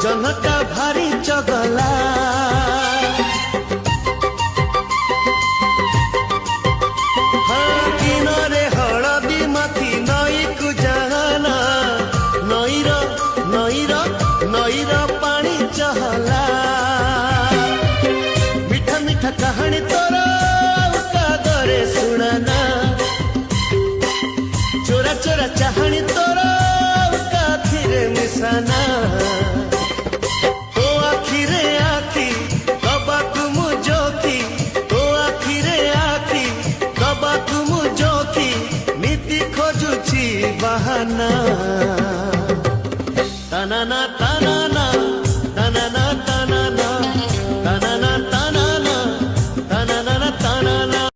जन्हटा भारी चगला किनरे हलदी माथी नई को जाना नईर पानी चहला मीठा मीठा कहानी तोर कादरे सुनाना चोरा चोरा चाहनी तोर काथिरे मिसाना